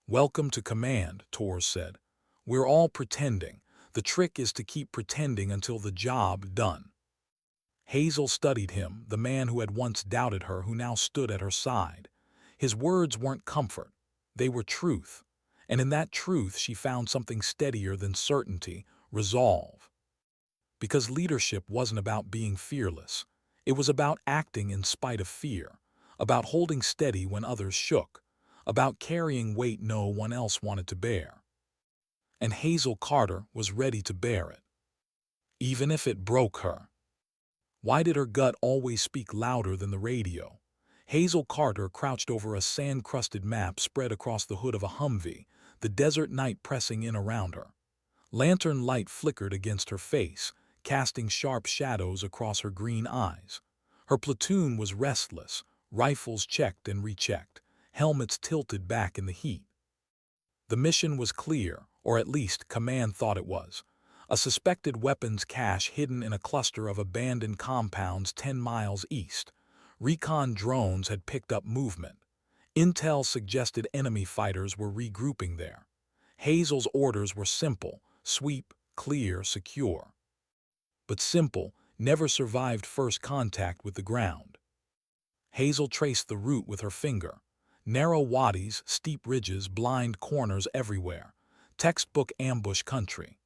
"Welcome to command," Torres said. "We're all pretending. The trick is to keep pretending until the job done." Hazel studied him, the man who had once doubted her, who now stood at her side. His words weren't comfort. They were truth. And in that truth she found something steadier than certainty, resolve. Because leadership wasn't about being fearless. It was about acting in spite of fear, about holding steady when others shook, about carrying weight no one else wanted to bear. And Hazel Carter was ready to bear it, even if it broke her. Why did her gut always speak louder than the radio? Hazel Carter crouched over a sand-crusted map spread across the hood of a Humvee, the desert night pressing in around her. Lantern light flickered against her face, casting sharp shadows across her green eyes. Her platoon was restless, rifles checked and rechecked, helmets tilted back in the heat. The mission was clear, or at least command thought it was. A suspected weapons cache hidden in a cluster of abandoned compounds 10 miles east. Recon drones had picked up movement. Intel suggested enemy fighters were regrouping there. Hazel's orders were simple: sweep, clear, secure. But simple never survived first contact with the ground. Hazel traced the route with her finger. Narrow wadis, steep ridges, blind corners everywhere. Textbook ambush country.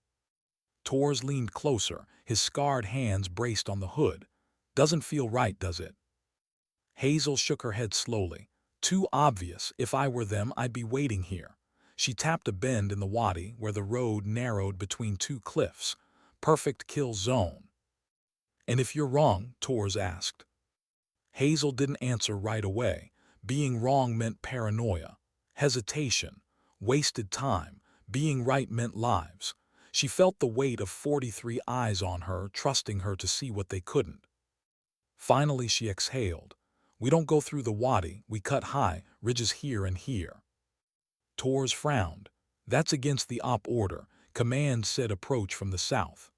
Torres leaned closer, his scarred hands braced on the hood. Doesn't feel right, does it? Hazel shook her head slowly. Too obvious. If I were them, I'd be waiting here. She tapped a bend in the wadi where the road narrowed between two cliffs. Perfect kill zone. And if you're wrong? Torres asked. Hazel didn't answer right away. Being wrong meant paranoia, hesitation, wasted time. Being right meant lives. She felt the weight of 43 eyes on her, trusting her to see what they couldn't. Finally she exhaled. We don't go through the wadi, we cut high, ridges here and here. Torres frowned. That's against the op order. Command said approach from the south.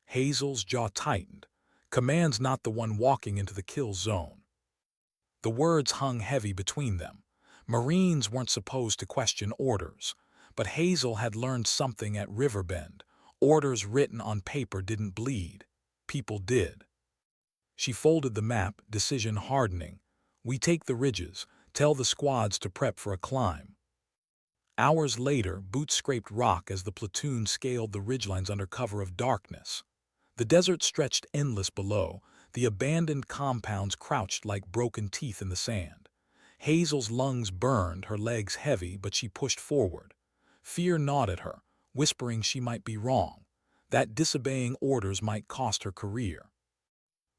Hazel's jaw tightened. Command's not the one walking into the kill zone. The words hung heavy between them. Marines weren't supposed to question orders. But Hazel had learned something at Riverbend. Orders written on paper didn't bleed. People did. She folded the map, decision hardening. We take the ridges. Tell the squads to prep for a climb. Hours later, boots scraped rock as the platoon scaled the ridgelines under cover of darkness. The desert stretched endless below. The abandoned compounds crouched like broken teeth in the sand. Hazel's lungs burned, her legs heavy, but she pushed forward. Fear gnawed at her, whispering she might be wrong, that disobeying orders might cost her career.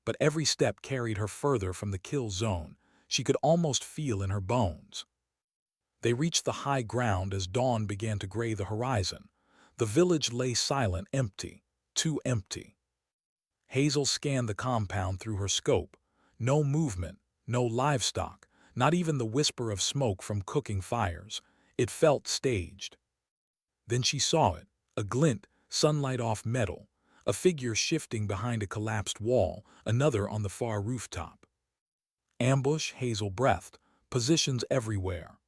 But every step carried her further from the kill zone. She could almost feel in her bones. They reached the high ground as dawn began to gray the horizon. The village lay silent, empty, too empty. Hazel scanned the compound through her scope. No movement, no livestock, not even the whisper of smoke from cooking fires. It felt staged. Then she saw it, a glint, sunlight off metal, a figure shifting behind a collapsed wall, another on the far rooftop. Ambush, Hazel breathed, positions everywhere.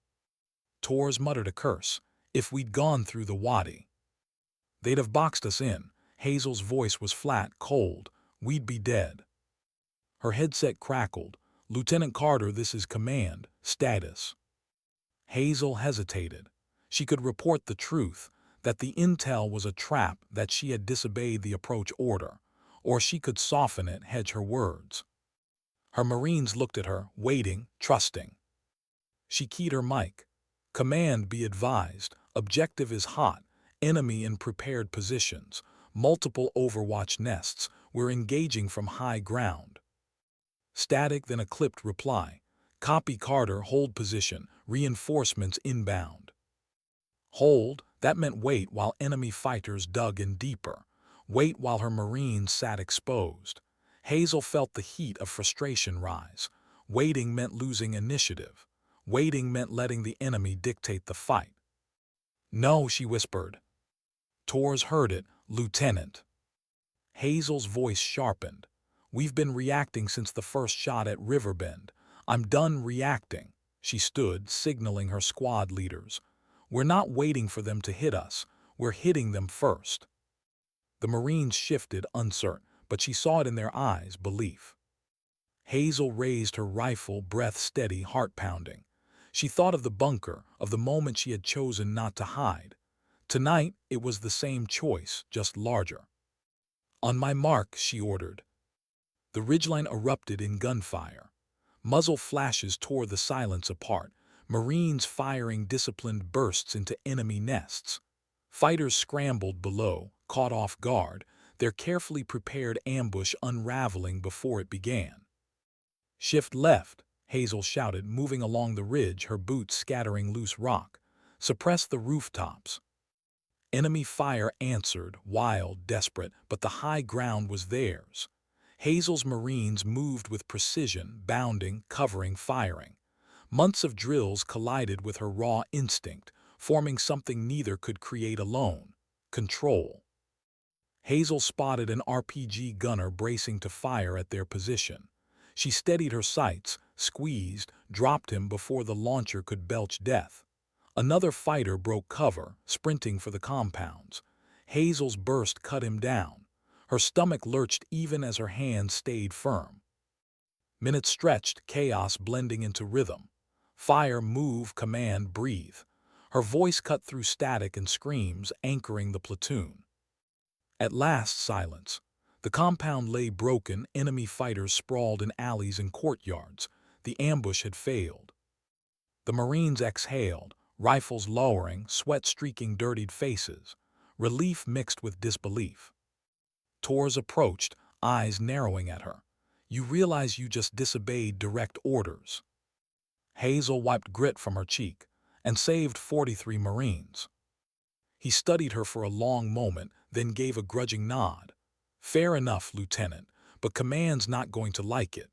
Torres muttered a curse. If we'd gone through the wadi, they'd have boxed us in. Hazel's voice was flat, cold. We'd be dead. Her headset crackled. Lieutenant Carter, this is command. Status. Hazel hesitated. She could report the truth, that the intel was a trap, that she had disobeyed the approach order, or she could soften it, hedge her words. Her Marines looked at her, waiting, trusting. She keyed her mic. Command, be advised, objective is hot, enemy in prepared positions, multiple overwatch nests, we're engaging from high ground. Static, then a clipped reply. Copy Carter, hold position, reinforcements inbound. Hold, that meant wait while enemy fighters dug in deeper. Wait while her Marines sat exposed. Hazel felt the heat of frustration rise. Waiting meant losing initiative. Waiting meant letting the enemy dictate the fight. No, she whispered. Torres heard it. Lieutenant. Hazel's voice sharpened. We've been reacting since the first shot at Riverbend. I'm done reacting. She stood, signaling her squad leaders. We're not waiting for them to hit us. We're hitting them first. The Marines shifted, uncertain, but she saw it in their eyes, belief. Hazel raised her rifle, breath steady, heart pounding. She thought of the bunker, of the moment she had chosen not to hide. Tonight, it was the same choice, just larger. On my mark, she ordered. The ridgeline erupted in gunfire. Muzzle flashes tore the silence apart. Marines firing disciplined bursts into enemy nests. Fighters scrambled below, caught off guard, their carefully prepared ambush unraveling before it began. Shift left, Hazel shouted, moving along the ridge, her boots scattering loose rock. Suppress the rooftops. Enemy fire answered, wild, desperate, but the high ground was theirs. Hazel's Marines moved with precision, bounding, covering, firing. Months of drills collided with her raw instinct, forming something neither could create alone: control. Hazel spotted an RPG gunner bracing to fire at their position. She steadied her sights, squeezed, dropped him before the launcher could belch death. Another fighter broke cover, sprinting for the compounds. Hazel's burst cut him down. Her stomach lurched even as her hands stayed firm. Minutes stretched, chaos blending into rhythm. Fire, move, command, breathe. Her voice cut through static and screams, anchoring the platoon. At last, silence. The compound lay broken, enemy fighters sprawled in alleys and courtyards. The ambush had failed. The Marines exhaled, rifles lowering, sweat streaking dirtied faces. Relief mixed with disbelief. Torres approached, eyes narrowing at her. "You realize you just disobeyed direct orders." Hazel wiped grit from her cheek and saved 43 Marines. He studied her for a long moment, then gave a grudging nod. "Fair enough, Lieutenant, but command's not going to like it."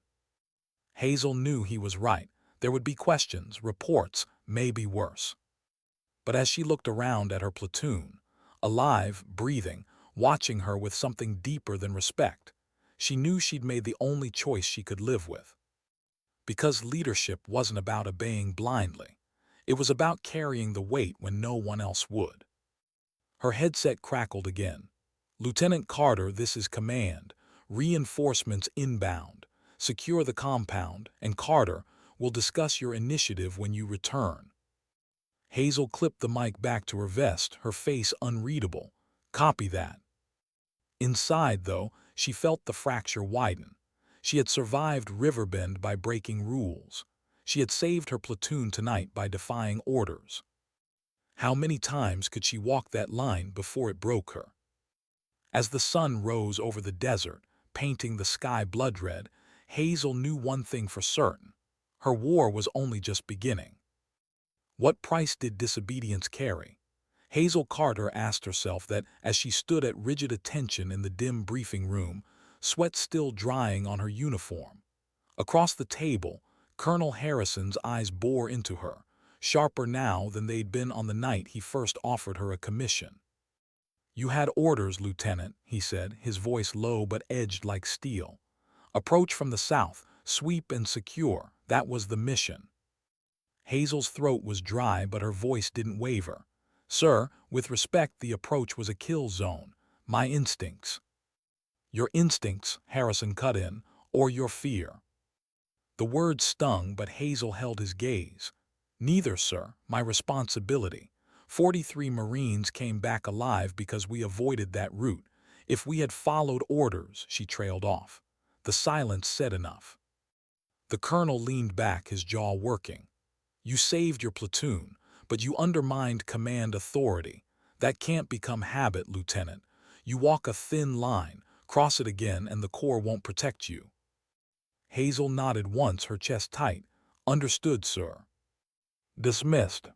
Hazel knew he was right. There would be questions, reports, maybe worse. But as she looked around at her platoon, alive, breathing, watching her with something deeper than respect, she knew she'd made the only choice she could live with. Because leadership wasn't about obeying blindly. It was about carrying the weight when no one else would. Her headset crackled again. "Lieutenant Carter, this is command. Reinforcements inbound. Secure the compound, and Carter, we'll discuss your initiative when you return." Hazel clipped the mic back to her vest, her face unreadable. "Copy that." Inside, though, she felt the fracture widen. She had survived Riverbend by breaking rules. She had saved her platoon tonight by defying orders. How many times could she walk that line before it broke her? As the sun rose over the desert, painting the sky blood red, Hazel knew one thing for certain: her war was only just beginning. What price did disobedience carry? Hazel Carter asked herself that as she stood at rigid attention in the dim briefing room, sweat still drying on her uniform. Across the table, Colonel Harrison's eyes bore into her, sharper now than they'd been on the night he first offered her a commission. "You had orders, Lieutenant," he said, his voice low but edged like steel. "Approach from the south, sweep and secure. That was the mission." Hazel's throat was dry, but her voice didn't waver. "Sir, with respect, the approach was a kill zone. My instincts." "Your instincts," Harrison cut in, "or your fear?" The words stung, but Hazel held his gaze. "Neither, sir. My responsibility. 43 Marines came back alive because we avoided that route. If we had followed orders," she trailed off. The silence said enough. The colonel leaned back, his jaw working. "You saved your platoon, but you undermined command authority. That can't become habit, Lieutenant. You walk a thin line, cross it again, and the Corps won't protect you." Hazel nodded once, her chest tight. "Understood, sir." Dismissed.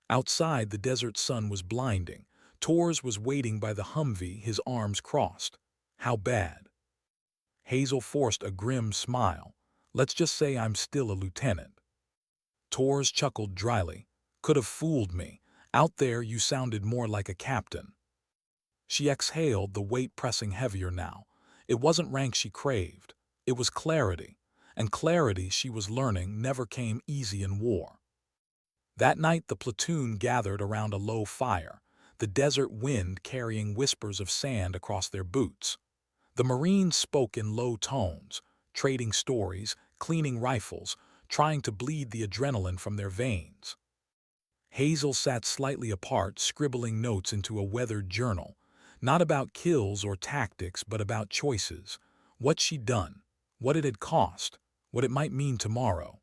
Outside, the desert sun was blinding. Torres was waiting by the Humvee, his arms crossed. "How bad?" Hazel forced a grim smile. "Let's just say I'm still a lieutenant." Torres chuckled dryly. "Could have fooled me. Out there you sounded more like a captain." She exhaled, the weight pressing heavier now. It wasn't rank she craved. It was clarity. And clarity, she was learning, never came easy in war. That night the platoon gathered around a low fire, the desert wind carrying whispers of sand across their boots. The Marines spoke in low tones, trading stories, cleaning rifles, trying to bleed the adrenaline from their veins. Hazel sat slightly apart, scribbling notes into a weathered journal, not about kills or tactics, but about choices. What she'd done, what it had cost, what it might mean tomorrow.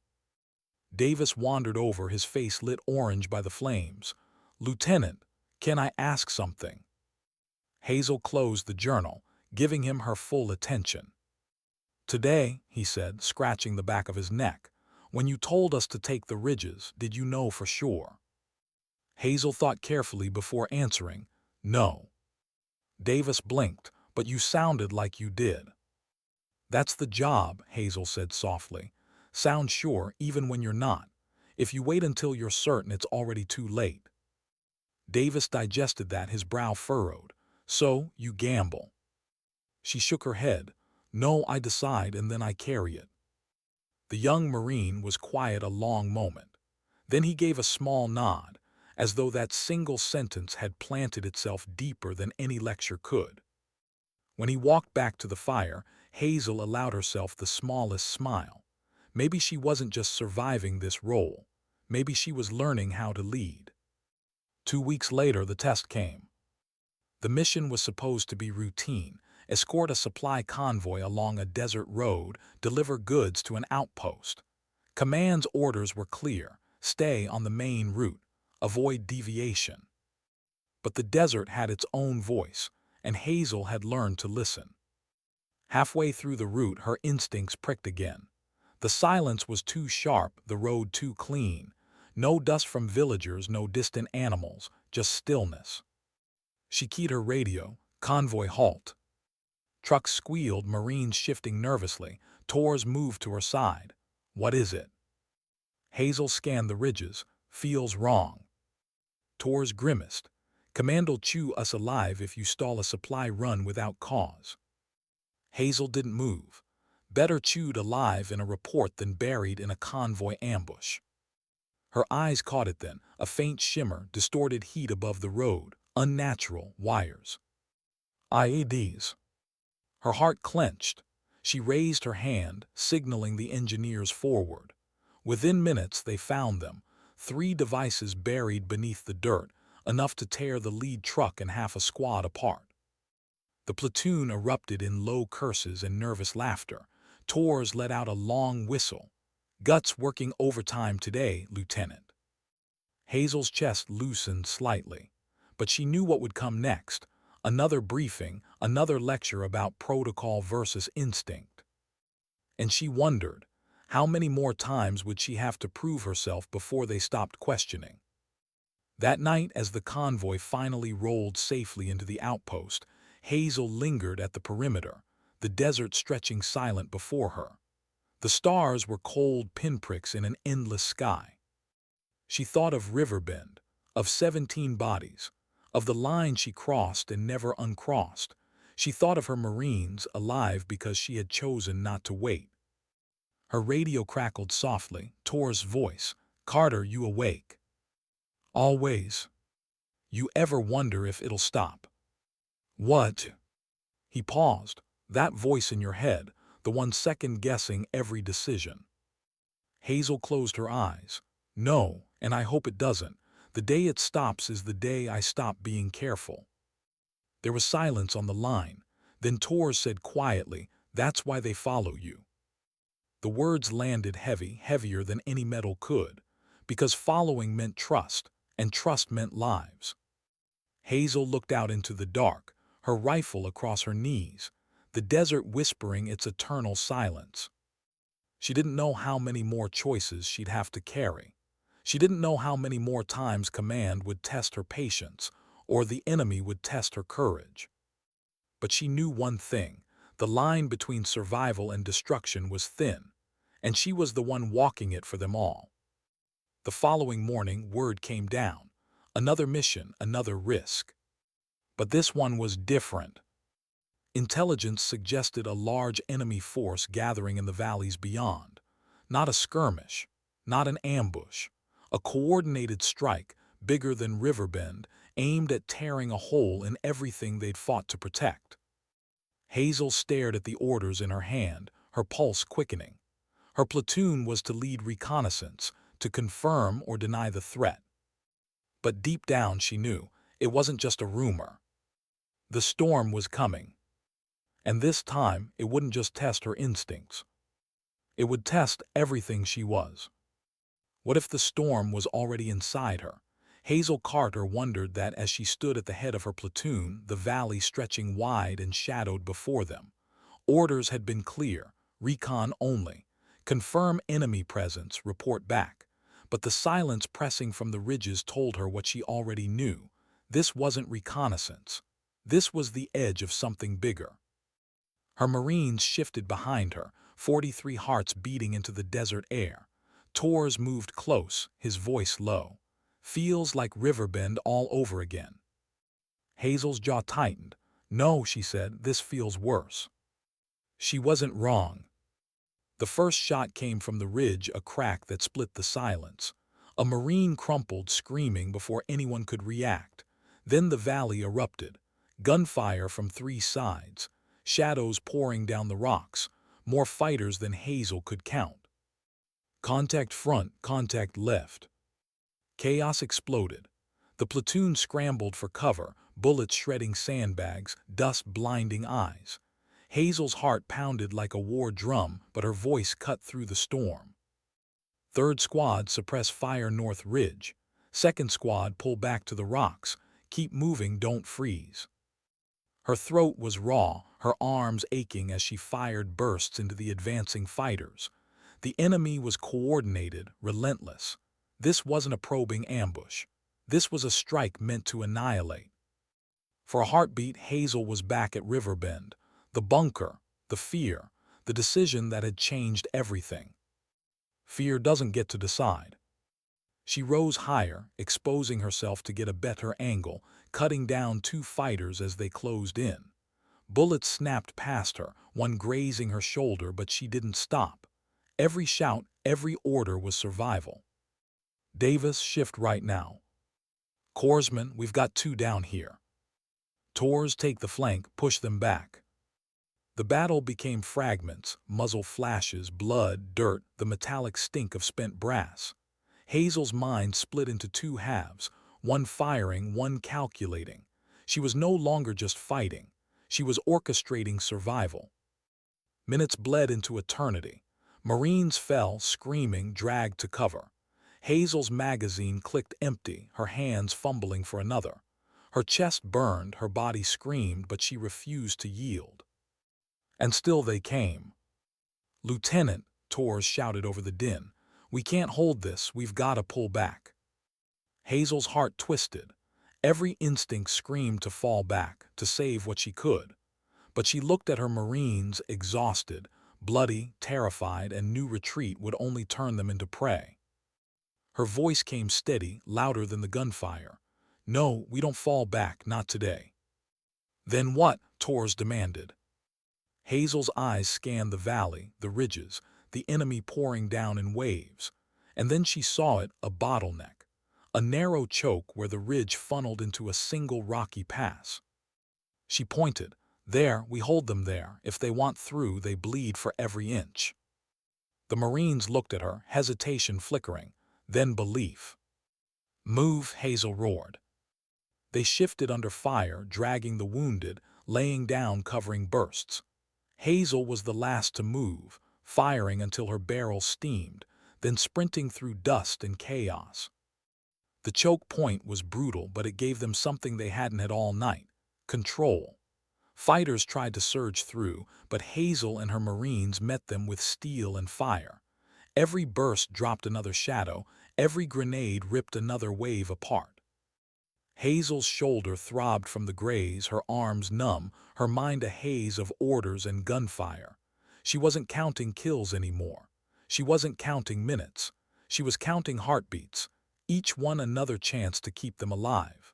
Davis wandered over, his face lit orange by the flames. "Lieutenant, can I ask something?" Hazel closed the journal, giving him her full attention. "Today," he said, scratching the back of his neck, "when you told us to take the ridges, did you know for sure?" Hazel thought carefully before answering. No. Davis blinked, but you sounded like you did. That's the job, Hazel said softly. Sound sure even when you're not. If you wait until you're certain, it's already too late. Davis digested that, his brow furrowed. So, you gamble. She shook her head. No, I decide and then I carry it. The young Marine was quiet a long moment. Then he gave a small nod, as though that single sentence had planted itself deeper than any lecture could. When he walked back to the fire, Hazel allowed herself the smallest smile. Maybe she wasn't just surviving this role. Maybe she was learning how to lead. 2 weeks later, the test came. The mission was supposed to be routine: escort a supply convoy along a desert road, deliver goods to an outpost. Command's orders were clear: stay on the main route, avoid deviation. But the desert had its own voice, and Hazel had learned to listen. Halfway through the route, her instincts pricked again. The silence was too sharp, the road too clean. No dust from villagers, no distant animals, just stillness. She keyed her radio. Convoy halt. Trucks squealed, Marines shifting nervously. Torres moved to her side. What is it? Hazel scanned the ridges. Feels wrong. Torres grimaced. Command'll chew us alive if you stall a supply run without cause. Hazel didn't move. Better chewed alive in a report than buried in a convoy ambush. Her eyes caught it then, a faint shimmer, distorted heat above the road, unnatural wires. IEDs. Her heart clenched. She raised her hand, signaling the engineers forward. Within minutes they found them, 3 devices buried beneath the dirt, enough to tear the lead truck and half a squad apart. The platoon erupted in low curses and nervous laughter. Torres let out a long whistle. Guts working overtime today, Lieutenant. Hazel's chest loosened slightly, but she knew what would come next. Another briefing, another lecture about protocol versus instinct. And she wondered, how many more times would she have to prove herself before they stopped questioning? That night, as the convoy finally rolled safely into the outpost, Hazel lingered at the perimeter, the desert stretching silent before her. The stars were cold pinpricks in an endless sky. She thought of Riverbend, of 17 bodies, of the line she crossed and never uncrossed. She thought of her Marines, alive because she had chosen not to wait. Her radio crackled softly, Torres' voice. Carter, you awake? Always. You ever wonder if it'll stop? What? He paused. That voice in your head, the one second-guessing every decision. Hazel closed her eyes. No, and I hope it doesn't. The day it stops is the day I stop being careful. There was silence on the line. Then Torres said quietly, that's why they follow you. The words landed heavy, heavier than any metal could, because following meant trust, and trust meant lives. Hazel looked out into the dark, her rifle across her knees, the desert whispering its eternal silence. She didn't know how many more choices she'd have to carry. She didn't know how many more times command would test her patience, or the enemy would test her courage. But she knew one thing: the line between survival and destruction was thin, and she was the one walking it for them all. The following morning, word came down. Another mission, another risk. But this one was different. Intelligence suggested a large enemy force gathering in the valleys beyond. Not a skirmish, not an ambush. A coordinated strike, bigger than Riverbend, aimed at tearing a hole in everything they'd fought to protect. Hazel stared at the orders in her hand, her pulse quickening. Her platoon was to lead reconnaissance, to confirm or deny the threat. But deep down she knew, it wasn't just a rumor. The storm was coming. And this time, it wouldn't just test her instincts. It would test everything she was. What if the storm was already inside her? Hazel Carter wondered that as she stood at the head of her platoon, the valley stretching wide and shadowed before them. Orders had been clear: recon only. Confirm enemy presence, report back. But the silence pressing from the ridges told her what she already knew. This wasn't reconnaissance. This was the edge of something bigger. Her Marines shifted behind her, 43 hearts beating into the desert air. Torres moved close, his voice low. Feels like Riverbend all over again. Hazel's jaw tightened. No, she said, this feels worse. She wasn't wrong. The first shot came from the ridge, a crack that split the silence. A Marine crumpled, screaming before anyone could react. Then the valley erupted. Gunfire from 3 sides. Shadows pouring down the rocks. More fighters than Hazel could count. Contact front, contact left. Chaos exploded. The platoon scrambled for cover, bullets shredding sandbags, dust blinding eyes. Hazel's heart pounded like a war drum, but her voice cut through the storm. Third squad suppress fire North Ridge. Second squad pull back to the rocks. Keep moving, don't freeze. Her throat was raw, her arms aching as she fired bursts into the advancing fighters. The enemy was coordinated, relentless. This wasn't a probing ambush. This was a strike meant to annihilate. For a heartbeat, Hazel was back at Riverbend. The bunker, the fear, the decision that had changed everything. Fear doesn't get to decide. She rose higher, exposing herself to get a better angle, cutting down 2 fighters as they closed in. Bullets snapped past her, one grazing her shoulder, but she didn't stop. Every shout, every order was survival. Davis, shift right now. Corpsman, we've got 2 down here. Torres, take the flank, push them back. The battle became fragments, muzzle flashes, blood, dirt, the metallic stink of spent brass. Hazel's mind split into 2 halves, one firing, one calculating. She was no longer just fighting. She was orchestrating survival. Minutes bled into eternity. Marines fell, screaming, dragged to cover. Hazel's magazine clicked empty, her hands fumbling for another. Her chest burned, her body screamed, but she refused to yield. And still they came. Lieutenant, Torres shouted over the din, we can't hold this, we've got to pull back. Hazel's heart twisted. Every instinct screamed to fall back, to save what she could. But she looked at her Marines, exhausted, bloody, terrified, and knew retreat would only turn them into prey. Her voice came steady, louder than the gunfire. No, we don't fall back, not today. Then what? Torres demanded. Hazel's eyes scanned the valley, the ridges, the enemy pouring down in waves. And then she saw it, a bottleneck. A narrow choke where the ridge funneled into a single rocky pass. She pointed. There, we hold them there. If they want through, they bleed for every inch. The Marines looked at her, hesitation flickering, then belief. Move, Hazel roared. They shifted under fire, dragging the wounded, laying down covering bursts. Hazel was the last to move, firing until her barrel steamed, then sprinting through dust and chaos. The choke point was brutal, but it gave them something they hadn't had all night: control. Fighters tried to surge through, but Hazel and her Marines met them with steel and fire. Every burst dropped another shadow, every grenade ripped another wave apart. Hazel's shoulder throbbed from the graze, her arms numb, her mind a haze of orders and gunfire. She wasn't counting kills anymore. She wasn't counting minutes. She was counting heartbeats, each one another chance to keep them alive.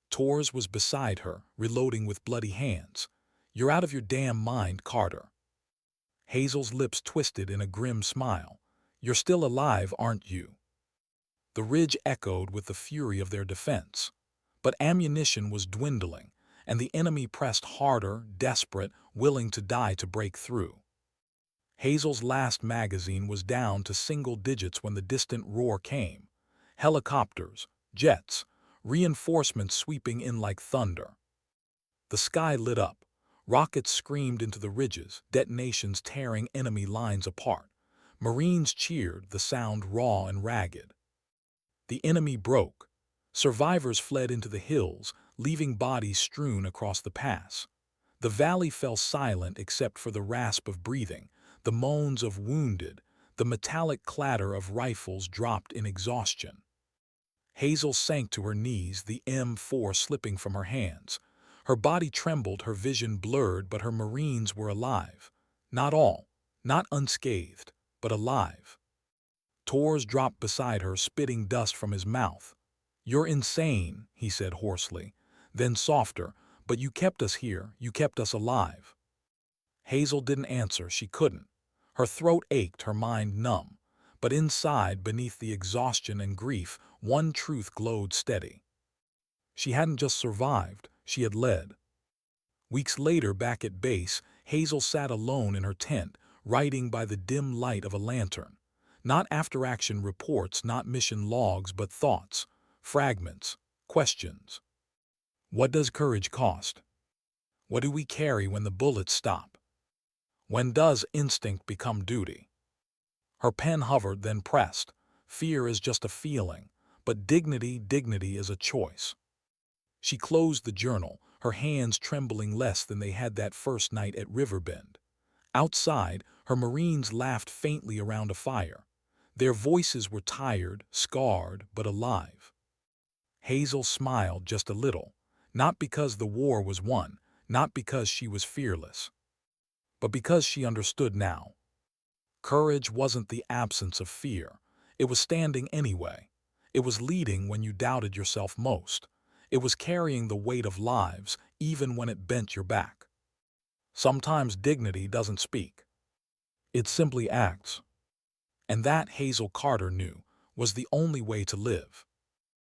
Torres was beside her, reloading with bloody hands. You're out of your damn mind, Carter. Hazel's lips twisted in a grim smile. You're still alive, aren't you? The ridge echoed with the fury of their defense. But ammunition was dwindling, and the enemy pressed harder, desperate, willing to die to break through. Hazel's last magazine was down to single digits when the distant roar came. Helicopters, jets, reinforcements sweeping in like thunder. The sky lit up. Rockets screamed into the ridges, detonations tearing enemy lines apart. Marines cheered, the sound raw and ragged. The enemy broke. Survivors fled into the hills, leaving bodies strewn across the pass. The valley fell silent except for the rasp of breathing, the moans of wounded, the metallic clatter of rifles dropped in exhaustion. Hazel sank to her knees, the M4 slipping from her hands. Her body trembled, her vision blurred, but her Marines were alive. Not all, not unscathed, but alive. Torres dropped beside her, spitting dust from his mouth. "You're insane," he said hoarsely. Then softer, "But you kept us here, you kept us alive." Hazel didn't answer, she couldn't. Her throat ached, her mind numb. But inside, beneath the exhaustion and grief, one truth glowed steady. She hadn't just survived, she had led. Weeks later, back at base, Hazel sat alone in her tent, writing by the dim light of a lantern. Not after-action reports, not mission logs, but thoughts, fragments, questions. What does courage cost? What do we carry when the bullets stop? When does instinct become duty? Her pen hovered, then pressed. Fear is just a feeling, but dignity is a choice. She closed the journal, her hands trembling less than they had that first night at Riverbend. Outside, her Marines laughed faintly around a fire. Their voices were tired, scarred, but alive. Hazel smiled just a little, not because the war was won, not because she was fearless, but because she understood now. Courage wasn't the absence of fear. It was standing anyway. It was leading when you doubted yourself most. It was carrying the weight of lives, even when it bent your back. Sometimes dignity doesn't speak. It simply acts. And that, Hazel Carter knew, was the only way to live.